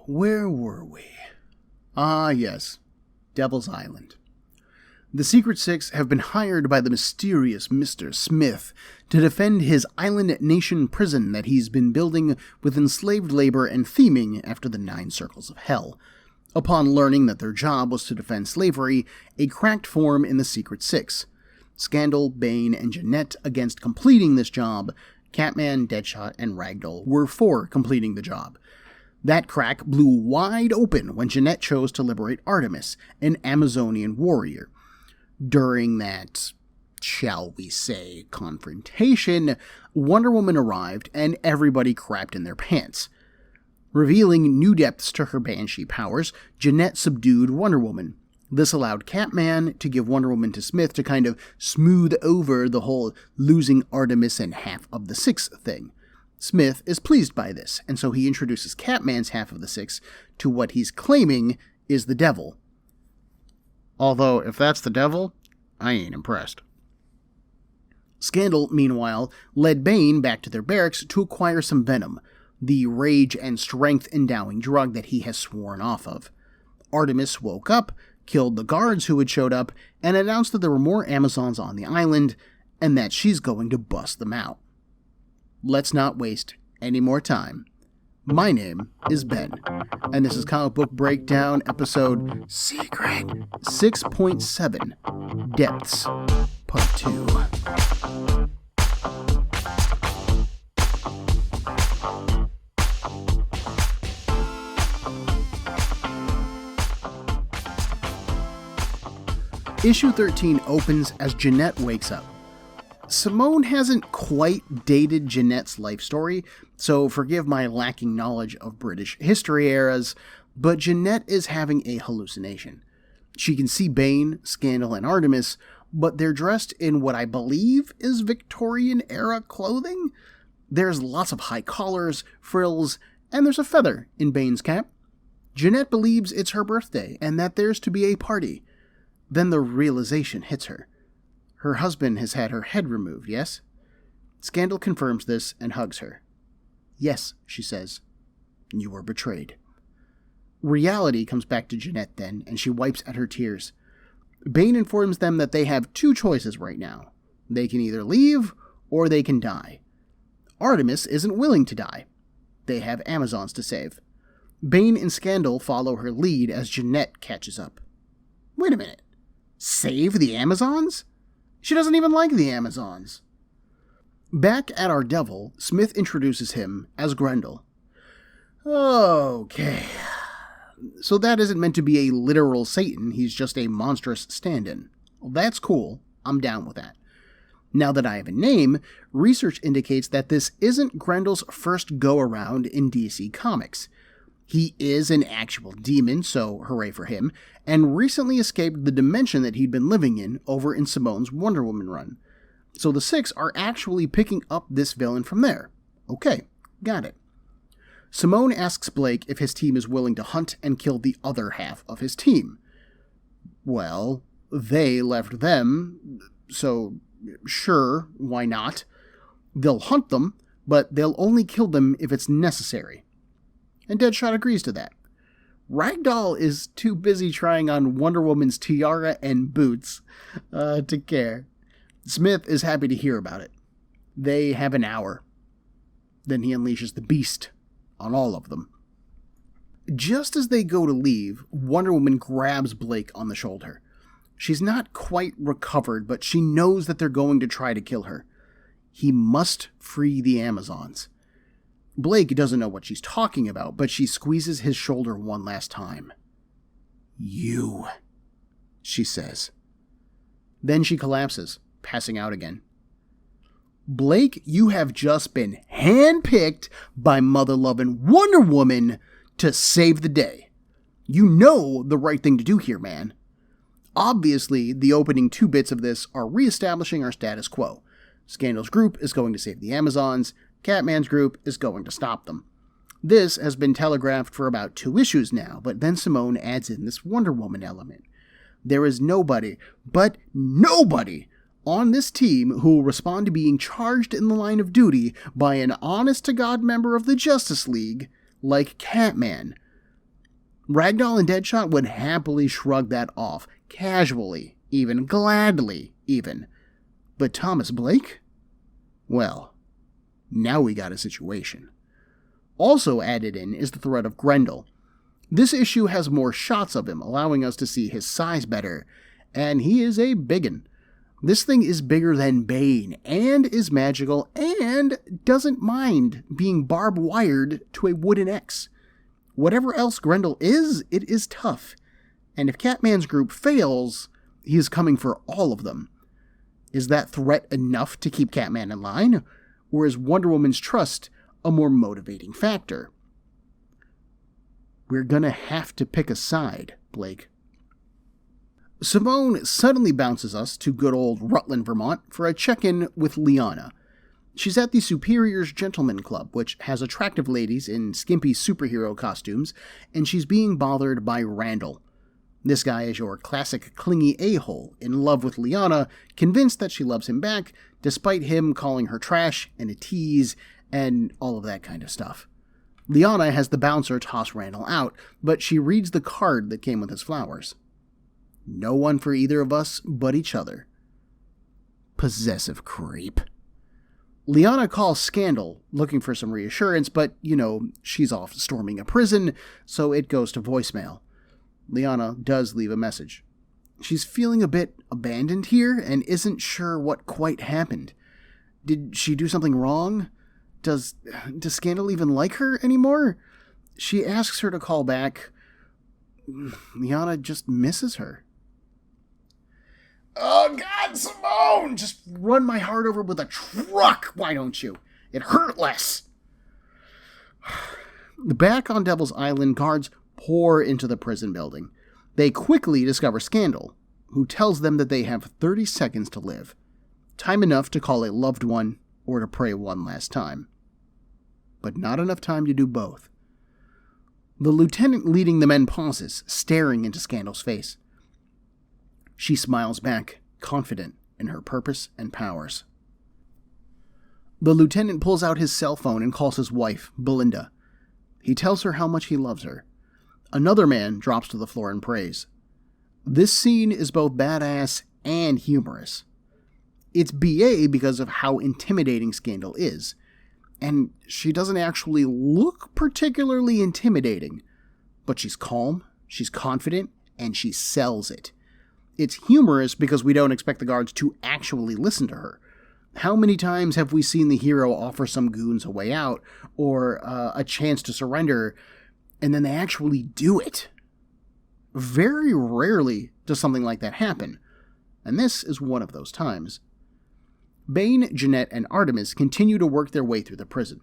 Where were we? Ah, yes. Devil's Island. The Secret Six have been hired by the mysterious Mr. Smith to defend his island nation prison that he's been building with enslaved labor and theming after the 9 Circles of Hell. Upon learning that their job was to defend slavery, a cracked form in the Secret Six. Scandal, Bane, and Jeanette against completing this job. Catman, Deadshot, and Ragdoll were for completing the job. That crack blew wide open when Jeanette chose to liberate Artemis, an Amazonian warrior. During that, shall we say, confrontation, Wonder Woman arrived and everybody crapped in their pants. Revealing new depths to her Banshee powers, Jeanette subdued Wonder Woman. This allowed Catman to give Wonder Woman to Smith to kind of smooth over the whole losing Artemis and half of the Six thing. Smith is pleased by this, and so he introduces Catman's half of the Six to what he's claiming is the devil. Although, if that's the devil, I ain't impressed. Scandal, meanwhile, led Bane back to their barracks to acquire some venom, the rage and strength endowing drug that he has sworn off of. Artemis woke up, killed the guards who had showed up, and announced that there were more Amazons on the island, and that she's going to bust them out. Let's not waste any more time. My name is Ben, and this is Comic Book Breakdown episode Secret 6.7 Depths, Part 2. Issue 13 opens as Jeanette wakes up. Simone hasn't quite dated Jeanette's life story, so forgive my lacking knowledge of British history eras, but Jeanette is having a hallucination. She can see Bane, Scandal, and Artemis, but they're dressed in what I believe is Victorian-era clothing. There's lots of high collars, frills, and there's a feather in Bane's cap. Jeanette believes it's her birthday and that there's to be a party. Then the realization hits her. Her husband has had her head removed, yes? Scandal confirms this and hugs her. Yes, she says. You were betrayed. Reality comes back to Jeanette then, and she wipes at her tears. Bane informs them that they have 2 choices right now. They can either leave, or they can die. Artemis isn't willing to die. They have Amazons to save. Bane and Scandal follow her lead as Jeanette catches up. Wait a minute. Save the Amazons? She doesn't even like the Amazons. Back at our devil, Smith introduces him as Grendel. Okay. So that isn't meant to be a literal Satan, he's just a monstrous stand-in. Well, that's cool. I'm down with that. Now that I have a name, research indicates that this isn't Grendel's first go-around in DC Comics. He is an actual demon, so hooray for him, and recently escaped the dimension that he'd been living in over in Simone's Wonder Woman run. So the Six are actually picking up this villain from there. Okay, got it. Simone asks Blake if his team is willing to hunt and kill the other half of his team. Well, they left them, so sure, why not? They'll hunt them, but they'll only kill them if it's necessary. And Deadshot agrees to that. Ragdoll is too busy trying on Wonder Woman's tiara and boots to care. Smith is happy to hear about it. They have an hour. Then he unleashes the beast on all of them. Just as they go to leave, Wonder Woman grabs Blake on the shoulder. She's not quite recovered, but she knows that they're going to try to kill her. He must free the Amazons. Blake doesn't know what she's talking about, but she squeezes his shoulder one last time. You, she says. Then she collapses, passing out again. Blake, you have just been handpicked by mother-loving Wonder Woman to save the day. You know the right thing to do here, man. Obviously, the opening 2 bits of this are reestablishing our status quo. Scandal's group is going to save the Amazons. Catman's group is going to stop them. This has been telegraphed for about 2 issues now, but then Simone adds in this Wonder Woman element. There is nobody, but nobody, on this team who will respond to being charged in the line of duty by an honest-to-God member of the Justice League like Catman. Ragdoll and Deadshot would happily shrug that off, casually, even gladly, even. But Thomas Blake? Well, now we got a situation. Also added in is the threat of Grendel. This issue has more shots of him, allowing us to see his size better, and he is a biggin. This thing is bigger than Bane, and is magical, and doesn't mind being barb-wired to a wooden X. Whatever else Grendel is, it is tough. And if Catman's group fails, he is coming for all of them. Is that threat enough to keep Catman in line? Or is Wonder Woman's trust a more motivating factor? We're gonna have to pick a side, Blake. Simone suddenly bounces us to good old Rutland, Vermont for a check-in with Liana. She's at the Superior's Gentleman Club, which has attractive ladies in skimpy superhero costumes, and she's being bothered by Randall. This guy is your classic clingy a-hole, in love with Liana, convinced that she loves him back, despite him calling her trash and a tease, and all of that kind of stuff. Liana has the bouncer toss Randall out, but she reads the card that came with his flowers. No one for either of us but each other. Possessive creep. Liana calls Scandal, looking for some reassurance, but, she's off storming a prison, so it goes to voicemail. Liana does leave a message. She's feeling a bit abandoned here and isn't sure what quite happened. Did she do something wrong? Does Scandal even like her anymore? She asks her to call back. Liana just misses her. Oh, God, Simone! Just run my heart over with a truck, why don't you? It hurt less. Back on Devil's Island, guards pour into the prison building. They quickly discover Scandal, who tells them that they have 30 seconds to live. Time enough to call a loved one or to pray one last time. But not enough time to do both. The lieutenant leading the men pauses, staring into Scandal's face. She smiles back, confident in her purpose and powers. The lieutenant pulls out his cell phone and calls his wife, Belinda. He tells her how much he loves her. Another man drops to the floor and prays. This scene is both badass and humorous. It's BA because of how intimidating Scandal is, and she doesn't actually look particularly intimidating, but she's calm, she's confident, and she sells it. It's humorous because we don't expect the guards to actually listen to her. How many times have we seen the hero offer some goons a way out, or a chance to surrender, and then they actually do it? Very rarely does something like that happen, and this is one of those times. Bane, Jeanette, and Artemis continue to work their way through the prison.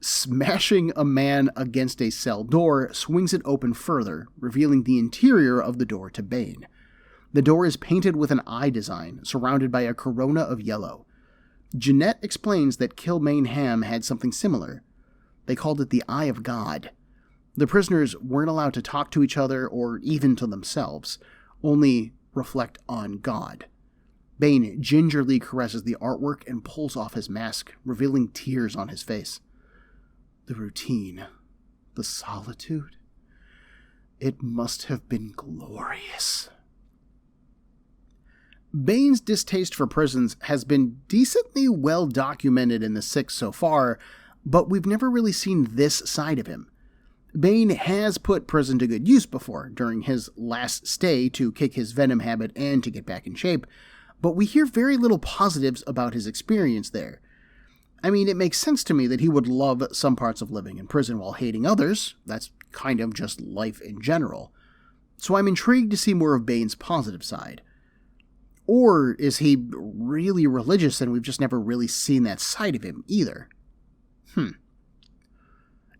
Smashing a man against a cell door swings it open further, revealing the interior of the door to Bane. The door is painted with an eye design, surrounded by a corona of yellow. Jeanette explains that Kilmaine Ham had something similar. They called it the Eye of God. The prisoners weren't allowed to talk to each other or even to themselves, only reflect on God. Bane gingerly caresses the artwork and pulls off his mask, revealing tears on his face. The routine, the solitude, it must have been glorious. Bane's distaste for prisons has been decently well documented in the Six so far, but we've never really seen this side of him. Bane has put prison to good use before, during his last stay to kick his venom habit and to get back in shape, but we hear very little positives about his experience there. I mean, it makes sense to me that he would love some parts of living in prison while hating others. That's kind of just life in general. So I'm intrigued to see more of Bane's positive side. Or is he really religious and we've just never really seen that side of him either?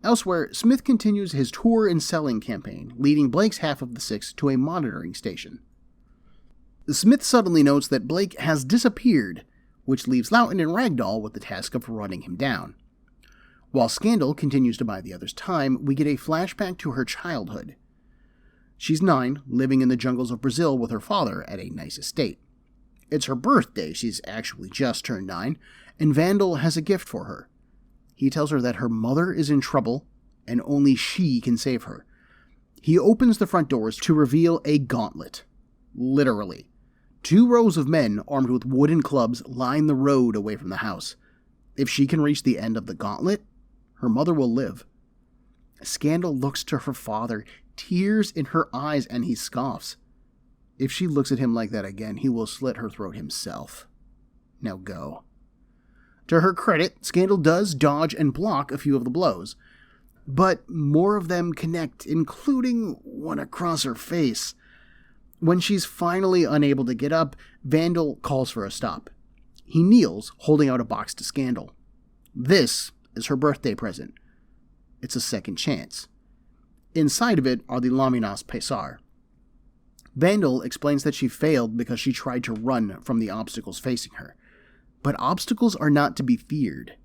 Elsewhere, Smith continues his tour and selling campaign, leading Blake's half of the Six to a monitoring station. Smith suddenly notes that Blake has disappeared, which leaves Loughton and Ragdoll with the task of running him down. While Scandal continues to buy the others time, we get a flashback to her childhood. She's 9, living in the jungles of Brazil with her father at a nice estate. It's her birthday, she's actually just turned 9, and Vandal has a gift for her. He tells her that her mother is in trouble, and only she can save her. He opens the front doors to reveal a gauntlet. Literally. 2 rows of men armed with wooden clubs line the road away from the house. If she can reach the end of the gauntlet, her mother will live. Scandal looks to her father, tears in her eyes, and he scoffs. If she looks at him like that again, he will slit her throat himself. Now go. To her credit, Scandal does dodge and block a few of the blows, but more of them connect, including one across her face. When she's finally unable to get up, Vandal calls for a stop. He kneels, holding out a box to Scandal. This is her birthday present. It's a second chance. Inside of it are the Laminas Pesar. Vandal explains that she failed because she tried to run from the obstacles facing her. But obstacles are not to be feared.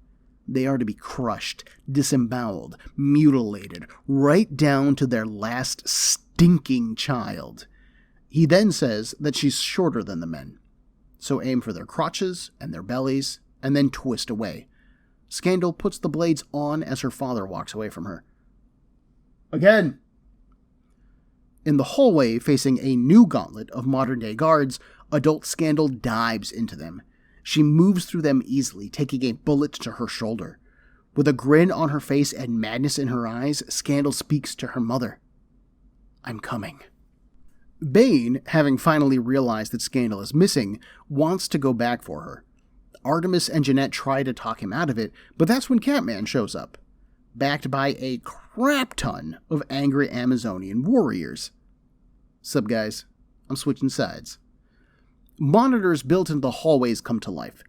They are to be crushed, disemboweled, mutilated, right down to their last stinking child. He then says that she's shorter than the men. So aim for their crotches and their bellies, and then twist away. Scandal puts the blades on as her father walks away from her. Again! In the hallway facing a new gauntlet of modern-day guards, adult Scandal dives into them. She moves through them easily, taking a bullet to her shoulder. With a grin on her face and madness in her eyes, Scandal speaks to her mother. I'm coming. Bane, having finally realized that Scandal is missing, wants to go back for her. Artemis and Jeanette try to talk him out of it, but that's when Catman shows up, backed by a crap ton of angry Amazonian warriors. Sup guys, I'm switching sides. Monitors built into the hallways come to life.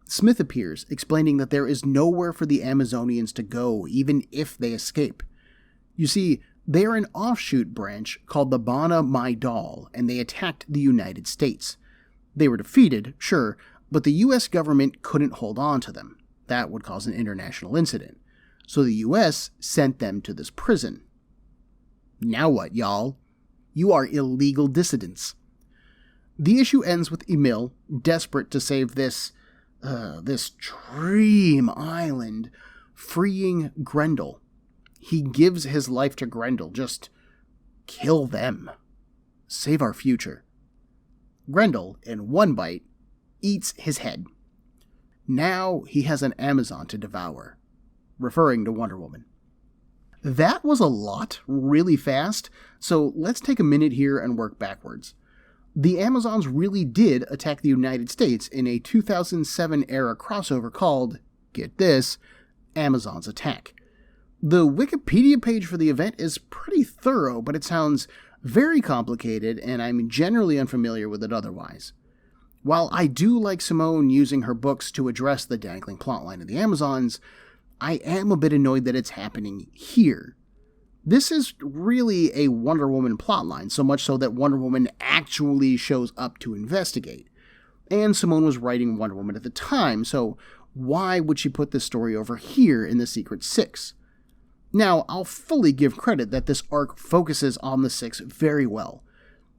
Smith appears, explaining that there is nowhere for the Amazonians to go, even if they escape. You see, they are an offshoot branch called the Bana Maidal, and they attacked the United States. They were defeated, sure, but the US government couldn't hold on to them. That would cause an international incident. So the US sent them to this prison. Now what, y'all? You are illegal dissidents. The issue ends with Emil, desperate to save this dream island, freeing Grendel. He gives his life to Grendel. Just kill them. Save our future. Grendel, in one bite, eats his head. Now he has an Amazon to devour, referring to Wonder Woman. That was a lot, really fast, so let's take a minute here and work backwards. The Amazons really did attack the United States in a 2007-era crossover called, get this, Amazons Attack. The Wikipedia page for the event is pretty thorough, but it sounds very complicated, and I'm generally unfamiliar with it otherwise. While I do like Simone using her books to address the dangling plotline of the Amazons, I am a bit annoyed that it's happening here. This is really a Wonder Woman plotline, so much so that Wonder Woman actually shows up to investigate. And Simone was writing Wonder Woman at the time, so why would she put this story over here in the Secret Six? Now, I'll fully give credit that this arc focuses on the Six very well.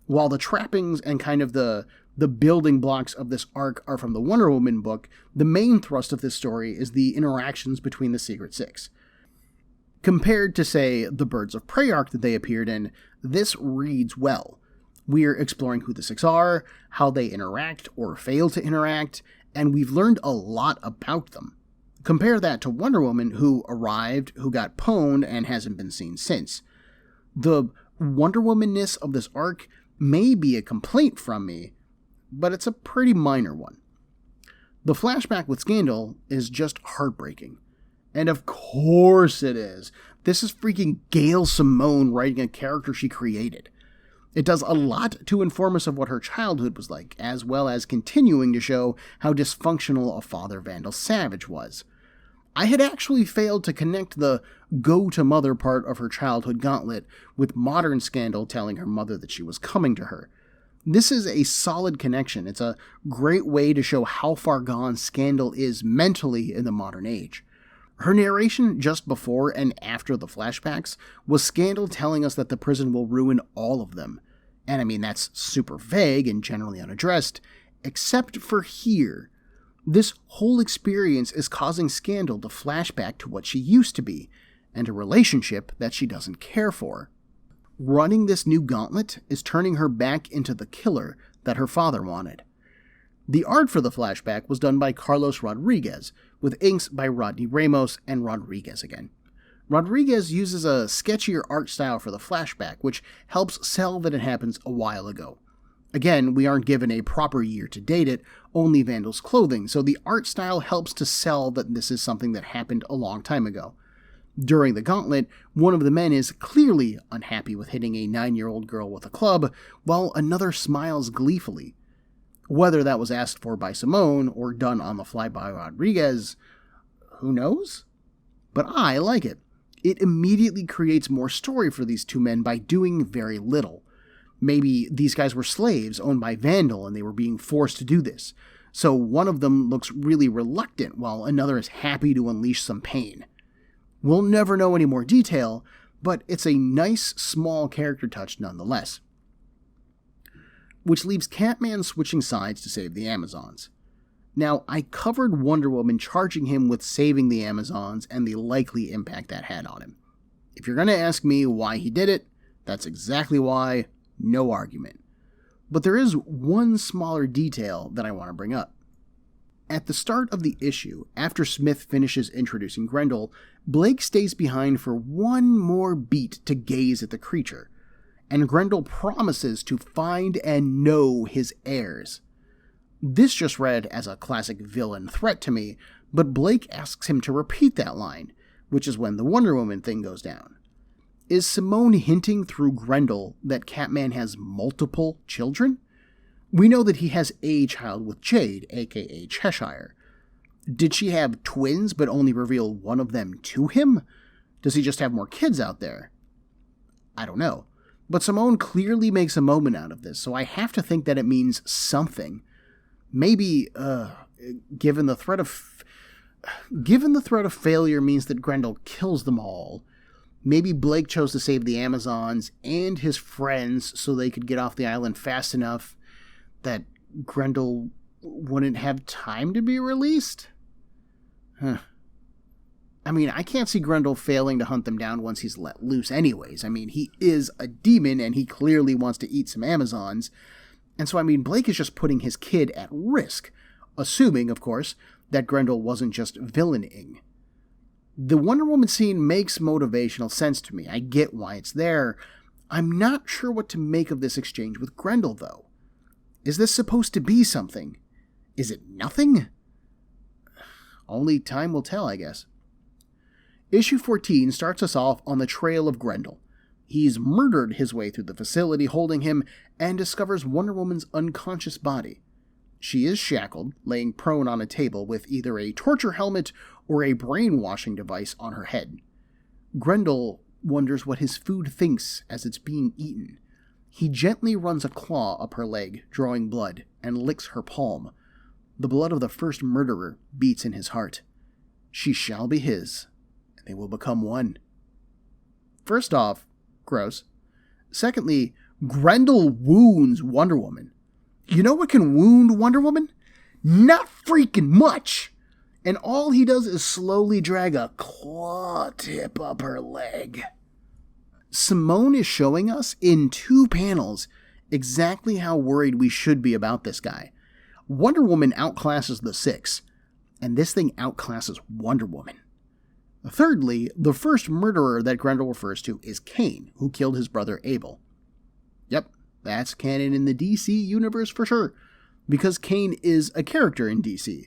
While the trappings and kind of the building blocks of this arc are from the Wonder Woman book, the main thrust of this story is the interactions between the Secret Six. Compared to, say, the Birds of Prey arc that they appeared in, this reads well. We're exploring who the Six are, how they interact or fail to interact, and we've learned a lot about them. Compare that to Wonder Woman, who arrived, who got pwned, and hasn't been seen since. The Wonder Woman-ness of this arc may be a complaint from me, but it's a pretty minor one. The flashback with Scandal is just heartbreaking. And of course it is. This is freaking Gail Simone writing a character she created. It does a lot to inform us of what her childhood was like, as well as continuing to show how dysfunctional a father Vandal Savage was. I had actually failed to connect the go-to-mother part of her childhood gauntlet with modern Scandal telling her mother that she was coming to her. This is a solid connection. It's a great way to show how far gone Scandal is mentally in the modern age. Her narration just before and after the flashbacks was Scandal telling us that the prison will ruin all of them. And I mean, that's super vague and generally unaddressed, except for here. This whole experience is causing Scandal to flash back to what she used to be, and a relationship that she doesn't care for. Running this new gauntlet is turning her back into the killer that her father wanted. The art for the flashback was done by Carlos Rodriguez, with inks by Rodney Ramos and Rodriguez again. Rodriguez uses a sketchier art style for the flashback, which helps sell that it happens a while ago. Again, we aren't given a proper year to date it, only Vandal's clothing, so the art style helps to sell that this is something that happened a long time ago. During the gauntlet, one of the men is clearly unhappy with hitting a 9-year-old girl with a club, while another smiles gleefully. Whether that was asked for by Simone or done on the fly by Rodriguez, who knows? But I like it. It immediately creates more story for these two men by doing very little. Maybe these guys were slaves owned by Vandal and they were being forced to do this. So one of them looks really reluctant while another is happy to unleash some pain. We'll never know any more detail, but it's a nice small character touch nonetheless. Which leaves Catman switching sides to save the Amazons. Now, I covered Wonder Woman charging him with saving the Amazons and the likely impact that had on him. If you're going to ask me why he did it, that's exactly why, no argument. But there is one smaller detail that I want to bring up. At the start of the issue, after Smith finishes introducing Grendel, Blake stays behind for one more beat to gaze at the creature, and Grendel promises to find and know his heirs. This just read as a classic villain threat to me, but Blake asks him to repeat that line, which is when the Wonder Woman thing goes down. Is Simone hinting through Grendel that Catman has multiple children? We know that he has a child with Jade, aka Cheshire. Did she have twins but only reveal one of them to him? Does he just have more kids out there? I don't know. But Simone clearly makes a moment out of this, so I have to think that it means something. Maybe, given the threat of failure means that Grendel kills them all. Maybe Blake chose to save the Amazons and his friends so they could get off the island fast enough that Grendel wouldn't have time to be released? I mean, I can't see Grendel failing to hunt them down once he's let loose anyways. I mean, he is a demon and he clearly wants to eat some Amazons. And so, I mean, Blake is just putting his kid at risk, assuming, of course, that Grendel wasn't just villaining. The Wonder Woman scene makes motivational sense to me. I get why it's there. I'm not sure what to make of this exchange with Grendel, though. Is this supposed to be something? Is it nothing? Only time will tell, I guess. Issue 14 starts us off on the trail of Grendel. He's murdered his way through the facility holding him and discovers Wonder Woman's unconscious body. She is shackled, laying prone on a table with either a torture helmet or a brainwashing device on her head. Grendel wonders what his food thinks as it's being eaten. He gently runs a claw up her leg, drawing blood, and licks her palm. The blood of the first murderer beats in his heart. She shall be his, and they will become one. First off, gross. Secondly, Grendel wounds Wonder Woman. You know what can wound Wonder Woman? Not freaking much! And all he does is slowly drag a claw tip up her leg. Simone is showing us in 2 panels exactly how worried we should be about this guy. Wonder Woman outclasses the 6, and this thing outclasses Wonder Woman. Thirdly, the first murderer that Grendel refers to is Cain, who killed his brother Abel. Yep, that's canon in the DC universe for sure, because Cain is a character in DC,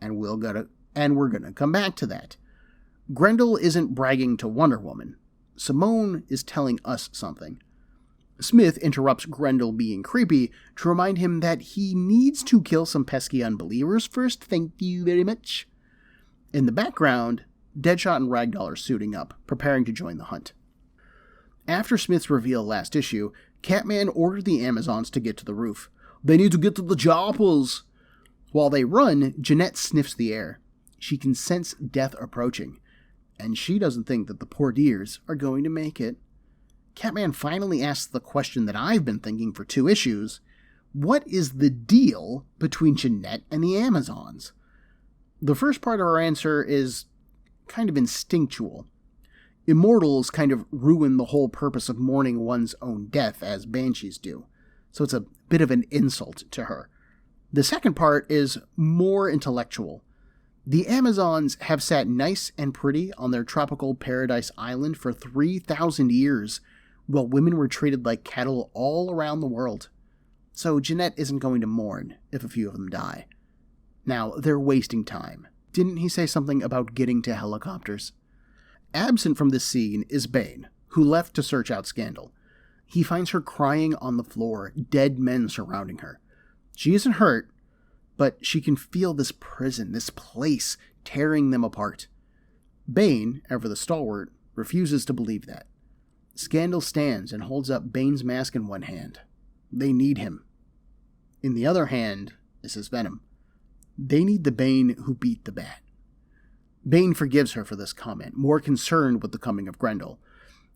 and we're gonna come back to that. Grendel isn't bragging to Wonder Woman. Simone is telling us something. Smith interrupts Grendel being creepy to remind him that he needs to kill some pesky unbelievers first, thank you very much. In the background, Deadshot and Ragdoll are suiting up, preparing to join the hunt. After Smith's reveal last issue, Catman ordered the Amazons to get to the roof. They need to get to the choppers! While they run, Jeanette sniffs the air. She can sense death approaching, and she doesn't think that the poor dears are going to make it. Catman finally asks the question that I've been thinking for 2 issues. What is the deal between Jeanette and the Amazons? The first part of our answer is kind of instinctual. Immortals kind of ruin the whole purpose of mourning one's own death, as banshees do. So it's a bit of an insult to her. The second part is more intellectual. The Amazons have sat nice and pretty on their tropical paradise island for 3,000 years, while women were treated like cattle all around the world. So Jeanette isn't going to mourn if a few of them die. Now, they're wasting time. Didn't he say something about getting to helicopters? Absent from this scene is Bane, who left to search out Scandal. He finds her crying on the floor, dead men surrounding her. She isn't hurt, but she can feel this prison, this place, tearing them apart. Bane, ever the stalwart, refuses to believe that. Scandal stands and holds up Bane's mask in one hand. They need him. In the other hand is his venom. They need the Bane who beat the Bat. Bane forgives her for this comment, more concerned with the coming of Grendel.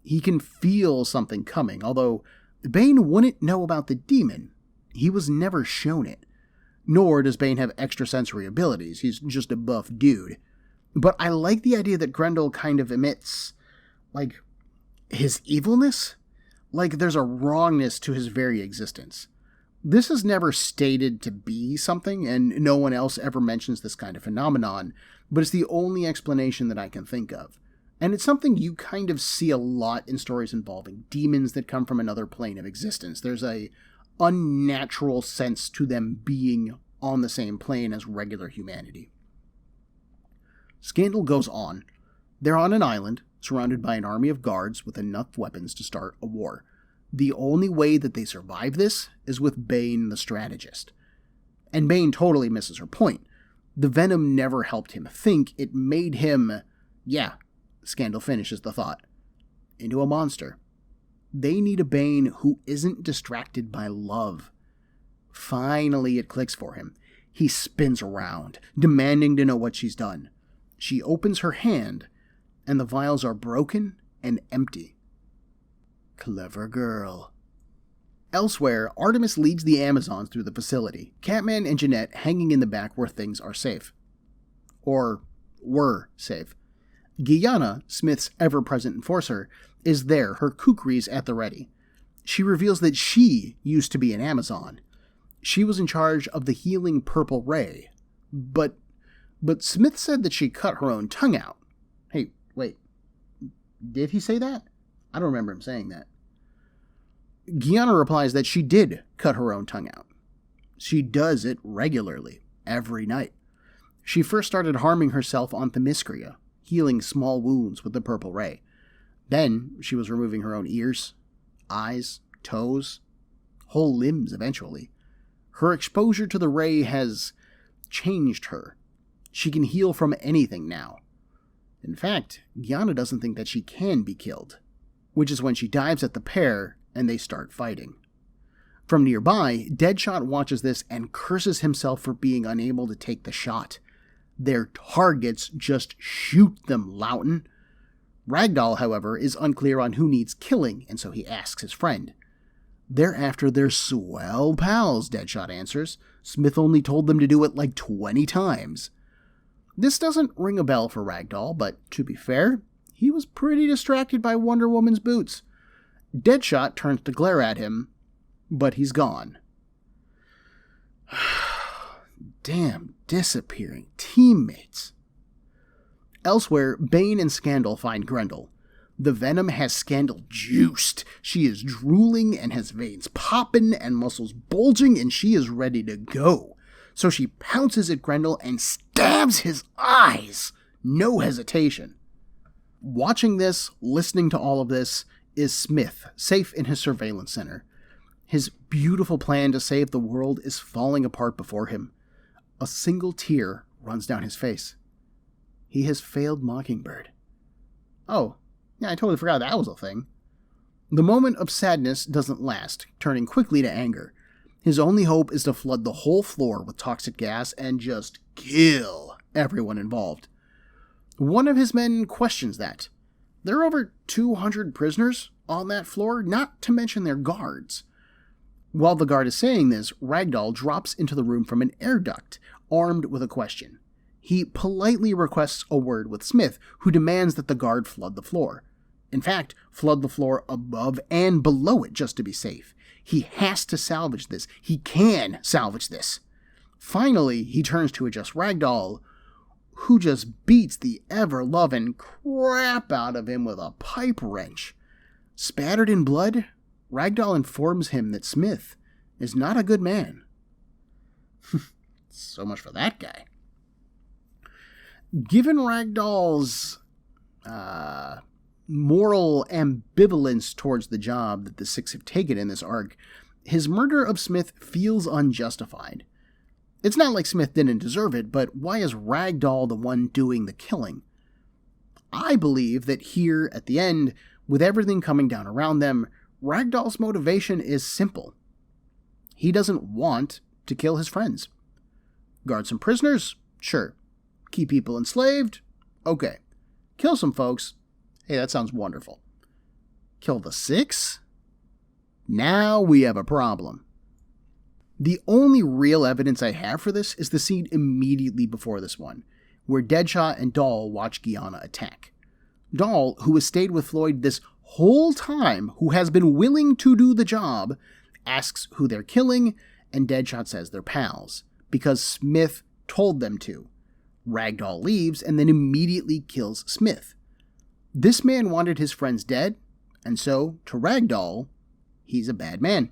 He can feel something coming, although Bane wouldn't know about the demon. He was never shown it. Nor does Bane have extrasensory abilities. He's just a buff dude. But I like the idea that Grendel kind of emits, his evilness? There's a wrongness to his very existence. This is never stated to be something, and no one else ever mentions this kind of phenomenon, but it's the only explanation that I can think of. And it's something you kind of see a lot in stories involving demons that come from another plane of existence. There's a unnatural sense to them being on the same plane as regular humanity. Scandal goes on. They're on an island, surrounded by an army of guards with enough weapons to start a war. The only way that they survive this is with Bane the strategist. And Bane totally misses her point. The venom never helped him think, it made him, Scandal finishes the thought, into a monster. They need a Bane who isn't distracted by love. Finally, it clicks for him. He spins around, demanding to know what she's done. She opens her hand, and the vials are broken and empty. Clever girl. Elsewhere, Artemis leads the Amazons through the facility, Catman and Jeanette hanging in the back where things are safe. Or were safe. Guyana, Smith's ever-present enforcer, is there, her kukris at the ready. She reveals that she used to be an Amazon. She was in charge of the healing purple ray. But Smith said that she cut her own tongue out. Hey, wait. Did he say that? I don't remember him saying that. Guyana replies that she did cut her own tongue out. She does it regularly, every night. She first started harming herself on Themyscira, healing small wounds with the purple ray. Then she was removing her own ears, eyes, toes, whole limbs eventually. Her exposure to the ray has changed her. She can heal from anything now. In fact, Guyana doesn't think that she can be killed, which is when she dives at the pair and they start fighting. From nearby, Deadshot watches this and curses himself for being unable to take the shot. Their targets just shoot them, Loughton. Ragdoll, however, is unclear on who needs killing, and so he asks his friend. They're after their swell pals, Deadshot answers. Smith only told them to do it 20 times. This doesn't ring a bell for Ragdoll, but to be fair, he was pretty distracted by Wonder Woman's boots. Deadshot turns to glare at him, but he's gone. Damn disappearing teammates. Elsewhere, Bane and Scandal find Grendel. The venom has Scandal juiced. She is drooling and has veins popping and muscles bulging, and she is ready to go. So she pounces at Grendel and stabs his eyes. No hesitation. Watching this, listening to all of this, is Smith, safe in his surveillance center. His beautiful plan to save the world is falling apart before him. A single tear runs down his face. He has failed Mockingbird. Oh, yeah, I totally forgot that was a thing. The moment of sadness doesn't last, turning quickly to anger. His only hope is to flood the whole floor with toxic gas and just kill everyone involved. One of his men questions that. There are over 200 prisoners on that floor, not to mention their guards. While the guard is saying this, Ragdoll drops into the room from an air duct, armed with a question. He politely requests a word with Smith, who demands that the guard flood the floor. In fact, flood the floor above and below it just to be safe. He has to salvage this. He can salvage this. Finally, he turns to adjust Ragdoll, who just beats the ever-loving crap out of him with a pipe wrench. Spattered in blood, Ragdoll informs him that Smith is not a good man. So much for that guy. Given Ragdoll's moral ambivalence towards the job that the Six have taken in this arc, his murder of Smith feels unjustified. It's not like Smith didn't deserve it, but why is Ragdoll the one doing the killing? I believe that here, at the end, with everything coming down around them, Ragdoll's motivation is simple. He doesn't want to kill his friends. Guard some prisoners? Sure. Keep people enslaved? Okay. Kill some folks? Hey, that sounds wonderful. Kill the Six? Now we have a problem. The only real evidence I have for this is the scene immediately before this one, where Deadshot and Dahl watch Guyana attack. Dahl, who has stayed with Floyd this whole time, who has been willing to do the job, asks who they're killing, and Deadshot says they're pals, because Smith told them to. Ragdoll leaves and then immediately kills Smith. This man wanted his friends dead, and so, to Ragdoll, he's a bad man.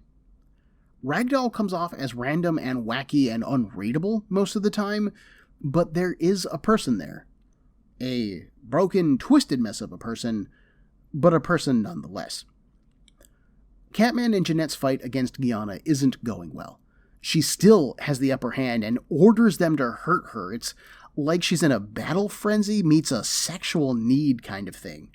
Ragdoll comes off as random and wacky and unreadable most of the time, but there is a person there. A broken, twisted mess of a person, but a person nonetheless. Catman and Jeanette's fight against Guyana isn't going well. She still has the upper hand and orders them to hurt her. It's like she's in a battle frenzy meets a sexual need kind of thing.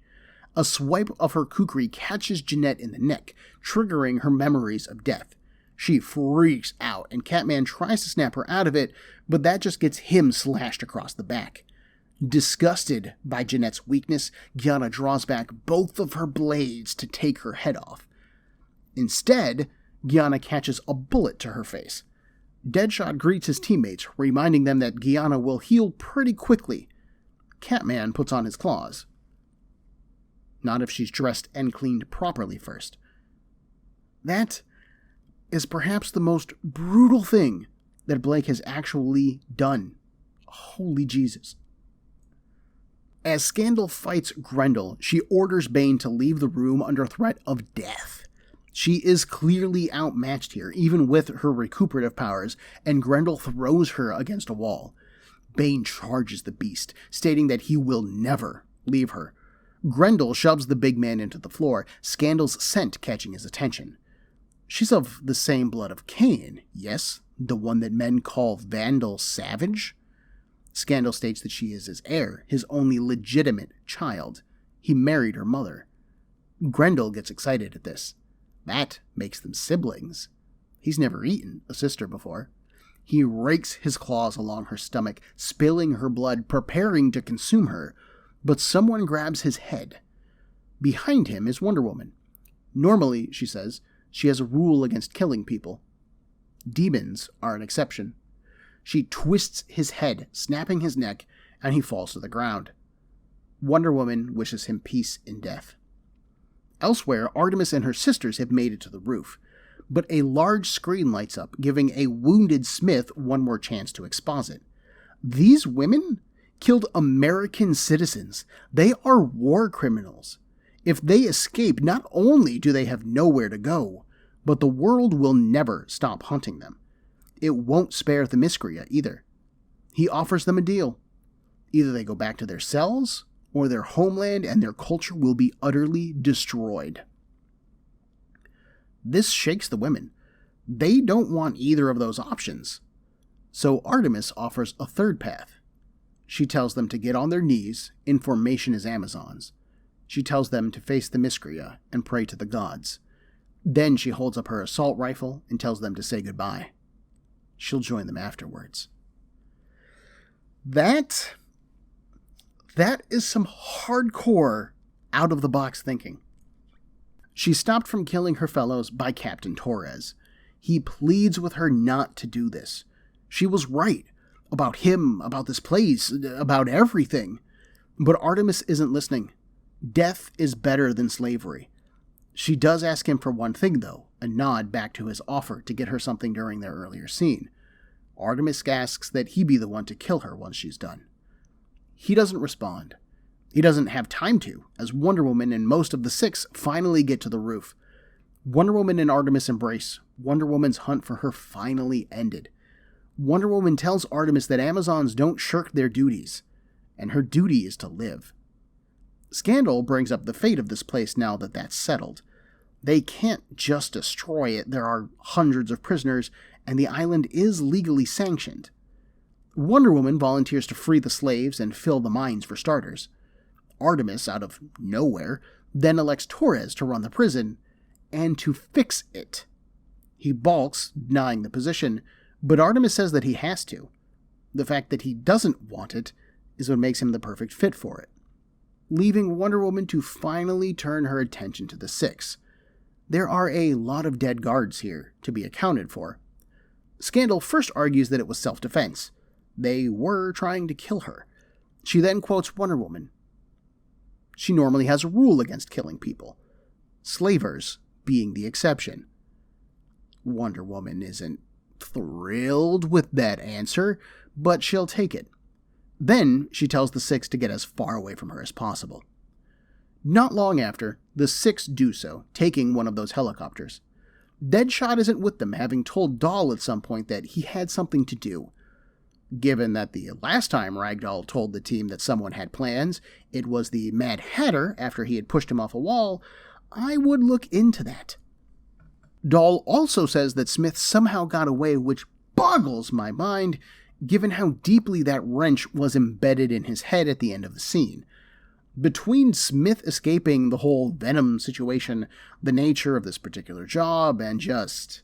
A swipe of her kukri catches Jeanette in the neck, triggering her memories of death. She freaks out, and Catman tries to snap her out of it, but that just gets him slashed across the back. Disgusted by Jeanette's weakness, Guyana draws back both of her blades to take her head off. Instead, Guyana catches a bullet to her face. Deadshot greets his teammates, reminding them that Guyana will heal pretty quickly. Catman puts on his claws. Not if she's dressed and cleaned properly first. That is perhaps the most brutal thing that Blake has actually done. Holy Jesus. As Scandal fights Grendel, she orders Bane to leave the room under threat of death. She is clearly outmatched here, even with her recuperative powers, and Grendel throws her against a wall. Bane charges the beast, stating that he will never leave her. Grendel shoves the big man into the floor, Scandal's scent catching his attention. She's of the same blood of Cain, yes, the one that men call Vandal Savage? Scandal states that she is his heir, his only legitimate child. He married her mother. Grendel gets excited at this. That makes them siblings. He's never eaten a sister before. He rakes his claws along her stomach, spilling her blood, preparing to consume her, but someone grabs his head. Behind him is Wonder Woman. Normally, she says, she has a rule against killing people. Demons are an exception. She twists his head, snapping his neck, and he falls to the ground. Wonder Woman wishes him peace in death. Elsewhere, Artemis and her sisters have made it to the roof, but a large screen lights up, giving a wounded Smith one more chance to exposit. These women killed American citizens. They are war criminals. If they escape, not only do they have nowhere to go, but the world will never stop hunting them. It won't spare the Miscria either. He offers them a deal. Either they go back to their cells, or their homeland and their culture will be utterly destroyed. This shakes the women. They don't want either of those options. So Artemis offers a third path. She tells them to get on their knees in formation as Amazons. She tells them to face the Miscria and pray to the gods. Then she holds up her assault rifle and tells them to say goodbye. She'll join them afterwards. That is some hardcore out-of-the-box thinking. She's stopped from killing her fellows by Captain Torres. He pleads with her not to do this. She was right about him, about this place, about everything. But Artemis isn't listening. Death is better than slavery. She does ask him for one thing, though, a nod back to his offer to get her something during their earlier scene. Artemis asks that he be the one to kill her once she's done. He doesn't respond. He doesn't have time to, as Wonder Woman and most of the six finally get to the roof. Wonder Woman and Artemis embrace. Wonder Woman's hunt for her finally ended. Wonder Woman tells Artemis that Amazons don't shirk their duties, and her duty is to live. Scandal brings up the fate of this place now that that's settled. They can't just destroy it. There are hundreds of prisoners, and the island is legally sanctioned. Wonder Woman volunteers to free the slaves and fill the mines for starters. Artemis, out of nowhere, then elects Torres to run the prison and to fix it. He balks, denying the position, but Artemis says that he has to. The fact that he doesn't want it is what makes him the perfect fit for it, leaving Wonder Woman to finally turn her attention to the six. There are a lot of dead guards here to be accounted for. Scandal first argues that it was self-defense. They were trying to kill her. She then quotes Wonder Woman. She normally has a rule against killing people, slavers being the exception. Wonder Woman isn't thrilled with that answer, but she'll take it. Then she tells the six to get as far away from her as possible. Not long after, the six do so, taking one of those helicopters. Deadshot isn't with them, having told Doll at some point that he had something to do. Given that the last time Ragdoll told the team that someone had plans, it was the Mad Hatter after he had pushed him off a wall, I would look into that. Doll also says that Smith somehow got away, which boggles my mind, given how deeply that wrench was embedded in his head at the end of the scene. Between Smith escaping the whole Venom situation, the nature of this particular job, and just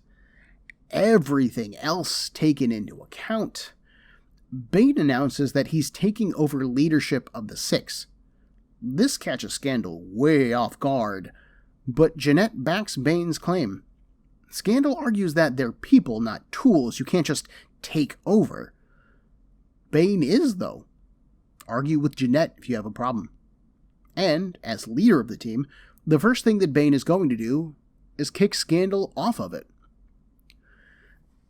everything else taken into account, Bane announces that he's taking over leadership of the Six. This catches Scandal way off guard, but Jeanette backs Bane's claim. Scandal argues that they're people, not tools. You can't just take over. Bane is, though. Argue with Jeanette if you have a problem. And, as leader of the team, the first thing that Bane is going to do is kick Scandal off of it.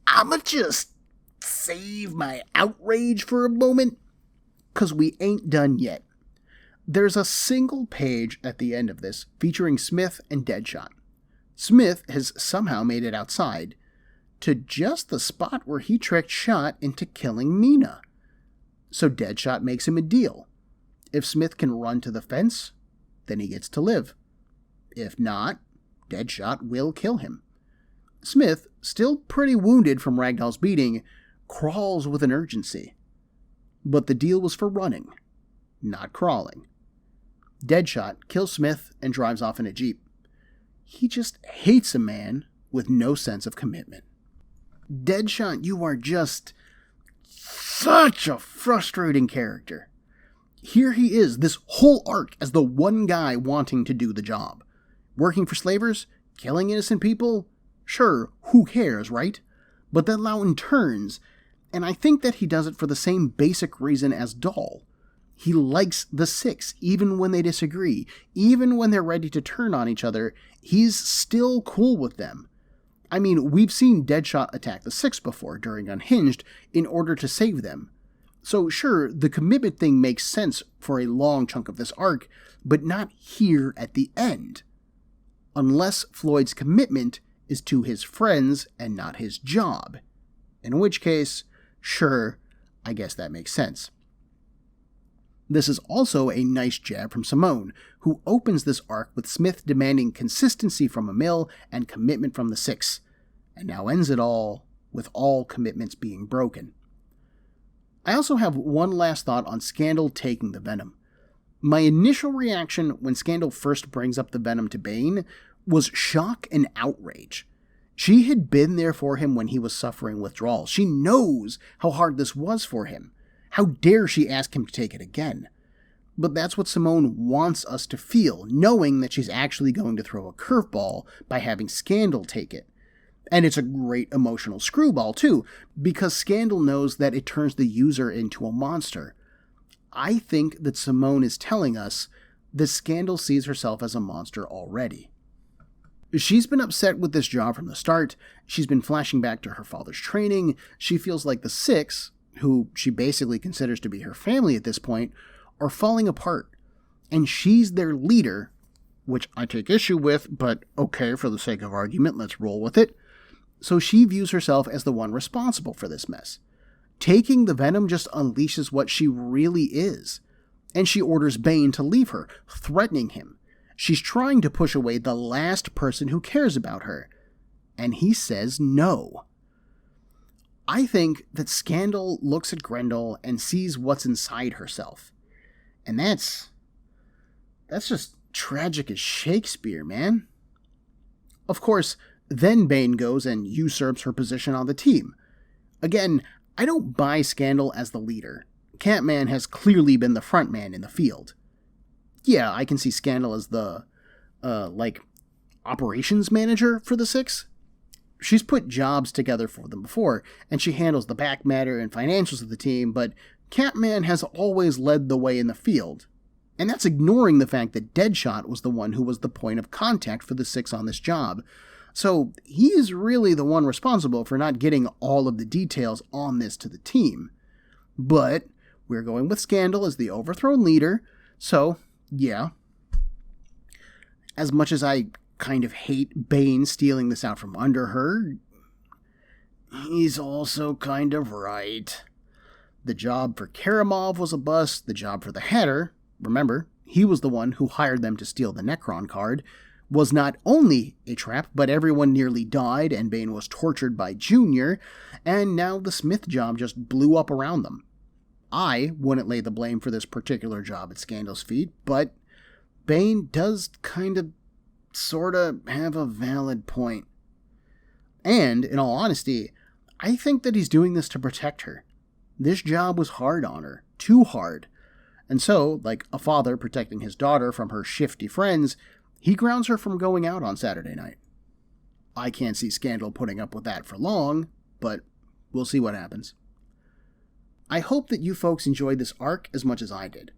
I'ma just save my outrage for a moment, 'cause we ain't done yet. There's a single page at the end of this featuring Smith and Deadshot. Smith has somehow made it outside, to just the spot where he tricked Shot into killing Mina. So Deadshot makes him a deal. If Smith can run to the fence, then he gets to live. If not, Deadshot will kill him. Smith, still pretty wounded from Ragdoll's beating, crawls with an urgency. But the deal was for running, not crawling. Deadshot kills Smith and drives off in a Jeep. He just hates a man with no sense of commitment. Deadshot, you are just such a frustrating character. Here he is, this whole arc as the one guy wanting to do the job. Working for slavers, killing innocent people, sure, who cares, right? But then Loudon turns, and I think that he does it for the same basic reason as Doll. He likes the Six, even when they disagree. Even when they're ready to turn on each other, he's still cool with them. I mean, we've seen Deadshot attack the Six before during Unhinged in order to save them. So sure, the commitment thing makes sense for a long chunk of this arc, but not here at the end. Unless Floyd's commitment is to his friends and not his job. In which case, sure, I guess that makes sense. This is also a nice jab from Simone, who opens this arc with Smith demanding consistency from Emil and commitment from the Six, and now ends it all with all commitments being broken. I also have one last thought on Scandal taking the Venom. My initial reaction when Scandal first brings up the Venom to Bane was shock and outrage. She had been there for him when he was suffering withdrawal. She knows how hard this was for him. How dare she ask him to take it again? But that's what Simone wants us to feel, knowing that she's actually going to throw a curveball by having Scandal take it. And it's a great emotional screwball, too, because Scandal knows that it turns the user into a monster. I think that Simone is telling us this Scandal sees herself as a monster already. She's been upset with this job from the start. She's been flashing back to her father's training. She feels like the Six, who she basically considers to be her family at this point, are falling apart. And she's their leader, which I take issue with, but okay, for the sake of argument, let's roll with it. So she views herself as the one responsible for this mess. Taking the venom just unleashes what she really is. And she orders Bane to leave her, threatening him. She's trying to push away the last person who cares about her. And he says no. I think that Scandal looks at Grendel and sees what's inside herself. And that's just tragic as Shakespeare, man. Of course, then Bane goes and usurps her position on the team. Again, I don't buy Scandal as the leader. Catman has clearly been the front man in the field. Yeah, I can see Scandal as the, operations manager for the Six. She's put jobs together for them before, and she handles the back matter and financials of the team, but Catman has always led the way in the field. And that's ignoring the fact that Deadshot was the one who was the point of contact for the Six on this job. So he's really the one responsible for not getting all of the details on this to the team. But we're going with Scandal as the overthrown leader, so yeah. As much as I kind of hate Bane stealing this out from under her, he's also kind of right. The job for Karamov was a bust. The job for the Hatter, remember, he was the one who hired them to steal the Necron card, was not only a trap, but everyone nearly died and Bane was tortured by Junior, and now the Smith job just blew up around them. I wouldn't lay the blame for this particular job at Scandal's feet, but Bane does kind of, sorta have a valid point. And, in all honesty, I think that he's doing this to protect her. This job was hard on her, too hard. And so, like a father protecting his daughter from her shifty friends, he grounds her from going out on Saturday night. I can't see Scandal putting up with that for long, but we'll see what happens. I hope that you folks enjoyed this arc as much as I did.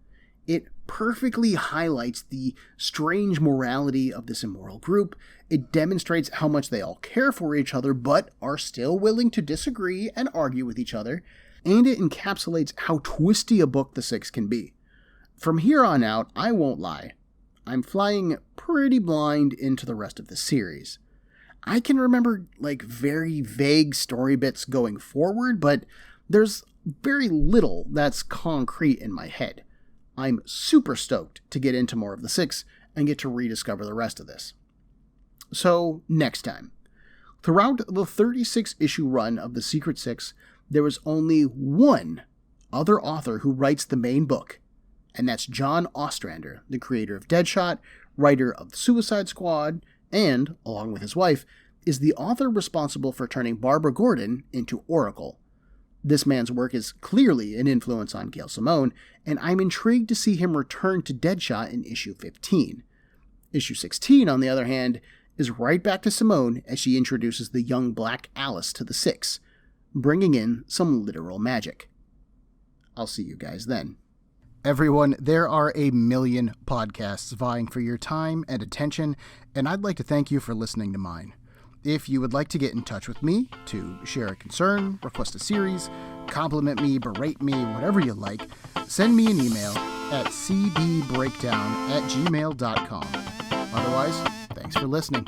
It perfectly highlights the strange morality of this immoral group. It demonstrates how much they all care for each other, but are still willing to disagree and argue with each other. And it encapsulates how twisty a book the Six can be. From here on out, I won't lie, I'm flying pretty blind into the rest of the series. I can remember, very vague story bits going forward, but there's very little that's concrete in my head. I'm super stoked to get into more of the Six and get to rediscover the rest of this. So, next time. Throughout the 36-issue run of the Secret Six, there was only one other author who writes the main book, and that's John Ostrander, the creator of Deadshot, writer of the Suicide Squad, and, along with his wife, is the author responsible for turning Barbara Gordon into Oracle. This man's work is clearly an influence on Gail Simone, and I'm intrigued to see him return to Deadshot in issue 15. Issue 16, on the other hand, is right back to Simone as she introduces the young Black Alice to the Six, bringing in some literal magic. I'll see you guys then. Everyone, there are a million podcasts vying for your time and attention, and I'd like to thank you for listening to mine. If you would like to get in touch with me to share a concern, request a series, compliment me, berate me, whatever you like, send me an email at cbbreakdown@gmail.com. Otherwise, thanks for listening.